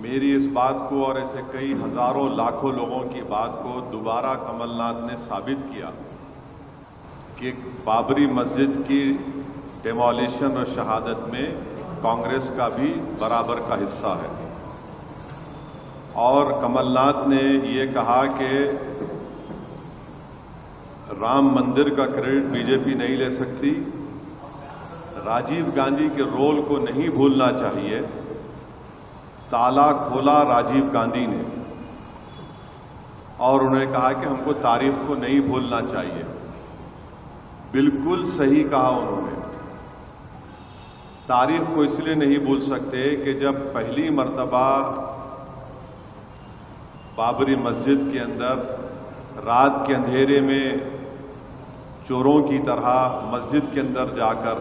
मेरी इस बात को और ऐसे कई हजारों लाखों लोगों की बात को दोबारा कमलनाथ ने साबित किया कि बाबरी मस्जिद की डेमोलिशन और शहादत में कांग्रेस का भी बराबर का हिस्सा है। और कमलनाथ ने ये कहा कि राम मंदिर का क्रेडिट बीजेपी नहीं ले सकती, राजीव गांधी के रोल को नहीं भूलना चाहिए। ताला खोला राजीव गांधी ने और उन्होंने कहा कि हमको तारीख को नहीं भूलना चाहिए। बिल्कुल सही कहा उन्होंने। तारीख को इसलिए नहीं भूल सकते कि जब पहली मर्तबा बाबरी मस्जिद के अंदर रात के अंधेरे में चोरों की तरह मस्जिद के अंदर जाकर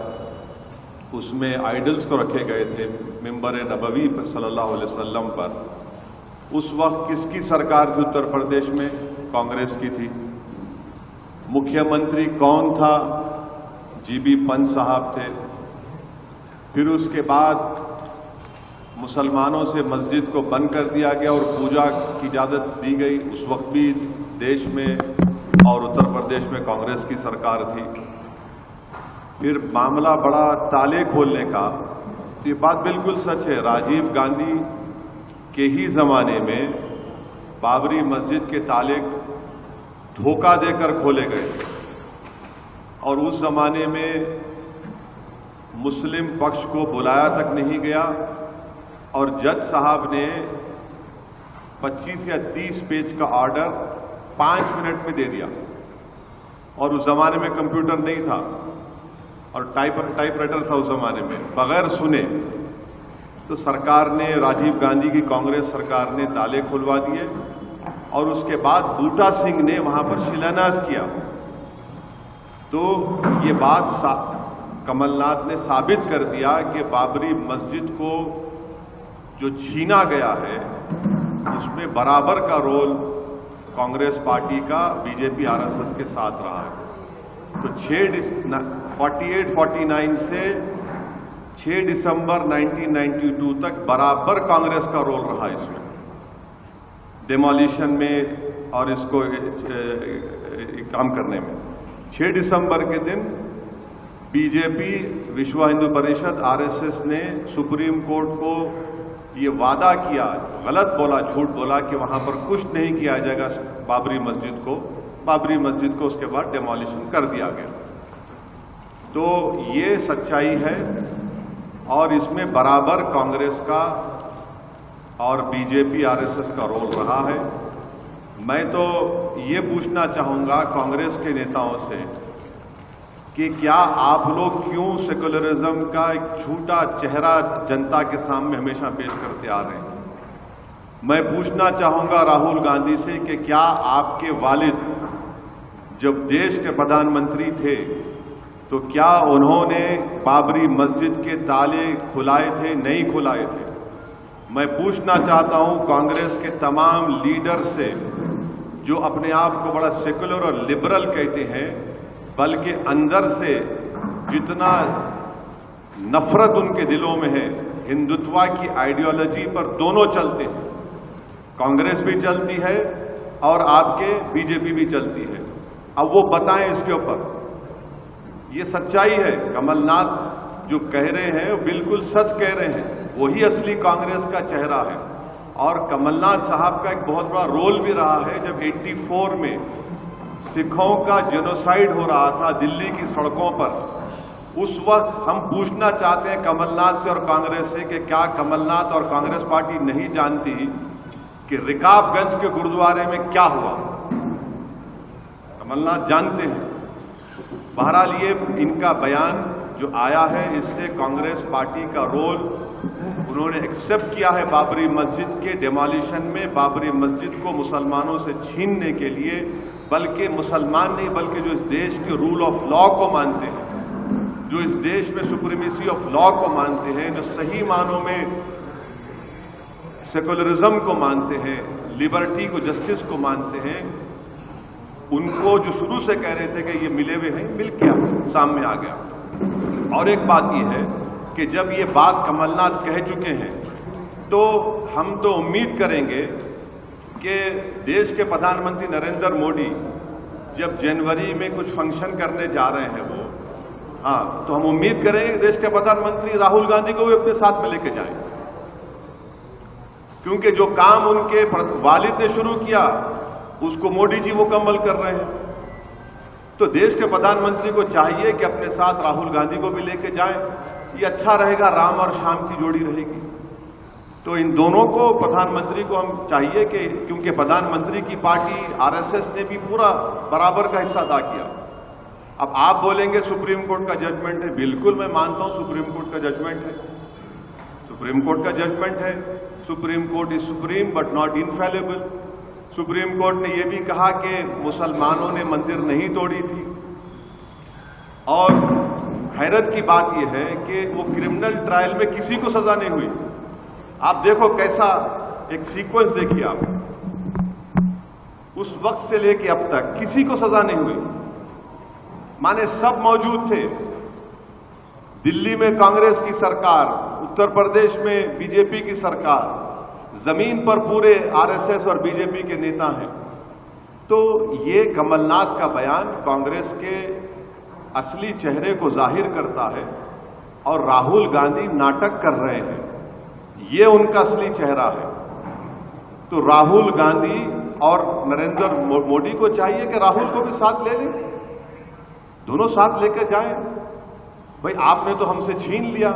उसमें आइडल्स को रखे गए थे मिंबर नबवी पर सल्लल्लाहु अलैहि वसल्लम पर, उस वक्त किसकी सरकार थी उत्तर प्रदेश में? कांग्रेस की थी। मुख्यमंत्री कौन था? जीबी पंत साहब थे। फिर उसके बाद मुसलमानों से मस्जिद को बंद कर दिया गया और पूजा की इजाजत दी गई। उस वक्त भी देश में और उत्तर प्रदेश में कांग्रेस की सरकार थी। फिर मामला बड़ा ताले खोलने का, तो ये बात बिल्कुल सच है। राजीव गांधी के ही जमाने में बाबरी मस्जिद के ताले धोखा देकर खोले गए और उस जमाने में मुस्लिम पक्ष को बुलाया तक नहीं गया और जज साहब ने 25 या 30 पेज का ऑर्डर 5 मिनट में दे दिया। और उस जमाने में कंप्यूटर नहीं था और टाइपराइटर था उस जमाने में। बगैर सुने तो सरकार ने, राजीव गांधी की कांग्रेस सरकार ने ताले खुलवा दिए और उसके बाद बूटा सिंह ने वहां पर शिलान्यास किया। तो ये बात कमलनाथ ने साबित कर दिया कि बाबरी मस्जिद को जो छीना गया है उसमें बराबर का रोल कांग्रेस पार्टी का बीजेपी आरएसएस के साथ रहा है। तो 48-49 से 6 दिसंबर 1992 तक बराबर कांग्रेस का रोल रहा इसमें, डेमोलिशन में और इसको काम करने में। 6 दिसंबर के दिन बीजेपी, विश्व हिंदू परिषद, आरएसएस ने सुप्रीम कोर्ट को ये वादा किया, गलत बोला, झूठ बोला कि वहां पर कुछ नहीं किया जाएगा बाबरी मस्जिद को। बाबरी मस्जिद को उसके बाद डेमोलिशन कर दिया गया। तो ये सच्चाई है और इसमें बराबर कांग्रेस का और बीजेपी आरएसएस का रोल रहा है। मैं तो ये पूछना चाहूंगा कांग्रेस के नेताओं से कि क्या आप लोग क्यों सेकुलरिज्म का एक झूठा चेहरा जनता के सामने हमेशा पेश करते आ रहे हैं? मैं पूछना चाहूंगा राहुल गांधी से कि क्या आपके वालिद जब देश के प्रधानमंत्री थे तो क्या उन्होंने बाबरी मस्जिद के ताले खुलाए थे? नहीं खुलाए थे। मैं पूछना चाहता हूं कांग्रेस के तमाम लीडर से जो अपने आप को बड़ा सेकुलर और लिबरल कहते हैं, बल्कि अंदर से जितना नफरत उनके दिलों में है, हिंदुत्व की आइडियोलॉजी पर दोनों चलते हैं। कांग्रेस भी चलती है और आपके बीजेपी भी चलती है। अब वो बताएं इसके ऊपर। ये सच्चाई है। कमलनाथ जो कह रहे हैं वो बिल्कुल सच कह रहे हैं। वही असली कांग्रेस का चेहरा है। और कमलनाथ साहब का एक बहुत बड़ा रोल भी रहा है जब 84 में सिखों का जेनोसाइड हो रहा था दिल्ली की सड़कों पर। उस वक्त हम पूछना चाहते हैं कमलनाथ से और कांग्रेस से कि क्या कमलनाथ और कांग्रेस पार्टी नहीं जानती कि रिकाबगंज के गुरुद्वारे में क्या हुआ? कमलनाथ जानते हैं। बहरहाल ये इनका बयान जो आया है इससे कांग्रेस पार्टी का रोल उन्होंने एक्सेप्ट किया है बाबरी मस्जिद के डेमोलिशन में, बाबरी मस्जिद को मुसलमानों से छीनने के लिए। बल्कि मुसलमान नहीं, बल्कि जो इस देश के रूल ऑफ लॉ को मानते हैं, जो इस देश में सुप्रीमेसी ऑफ लॉ को मानते हैं, जो सही मानों में सेकुलरिज्म को मानते हैं, लिबर्टी को, जस्टिस को मानते हैं, उनको जो शुरू से कह रहे थे कि ये मिले हुए हैं, मिल गया, सामने आ गया। और एक बात ये है कि जब ये बात कमलनाथ कह चुके हैं तो हम तो उम्मीद करेंगे कि देश के प्रधानमंत्री नरेंद्र मोदी जब जनवरी में कुछ फंक्शन करने जा रहे हैं वो, हाँ, तो हम उम्मीद करेंगे देश के प्रधानमंत्री राहुल गांधी को भी अपने साथ में लेके जाएं, क्योंकि जो काम उनके वालिद ने शुरू किया उसको मोदी जी मुकम्मल कर रहे हैं। तो देश के प्रधानमंत्री को चाहिए कि अपने साथ राहुल गांधी को भी लेके जाएं, ये अच्छा रहेगा, राम और श्याम की जोड़ी रहेगी। तो इन दोनों को, प्रधानमंत्री को हम चाहिए कि, क्योंकि प्रधानमंत्री की पार्टी आरएसएस ने भी पूरा बराबर का हिस्सा अदा किया। अब आप बोलेंगे सुप्रीम कोर्ट का जजमेंट है, बिल्कुल मैं मानता हूं सुप्रीम कोर्ट का जजमेंट है, सुप्रीम कोर्ट का जजमेंट है। Supreme court is supreme but not infallible. Supreme court ने यह भी कहा कि मुसलमानों ने मंदिर नहीं तोड़ी थी। और हैरत की बात यह है कि वो क्रिमिनल ट्रायल में किसी को सजा नहीं हुई। आप देखो कैसा एक सीक्वेंस देखिए आप, उस वक्त से लेके अब तक किसी को सजा नहीं हुई, माने सब मौजूद थे। दिल्ली में कांग्रेस की सरकार, उत्तर प्रदेश में बीजेपी की सरकार, जमीन पर पूरे आरएसएस और बीजेपी के नेता हैं। तो ये कमलनाथ का बयान कांग्रेस के असली चेहरे को जाहिर करता है और राहुल गांधी नाटक कर रहे हैं, ये उनका असली चेहरा है। तो राहुल गांधी और नरेंद्र मोदी को चाहिए कि राहुल को भी साथ ले लें, दोनों साथ लेकर जाएं। भाई आपने तो हमसे छीन लिया,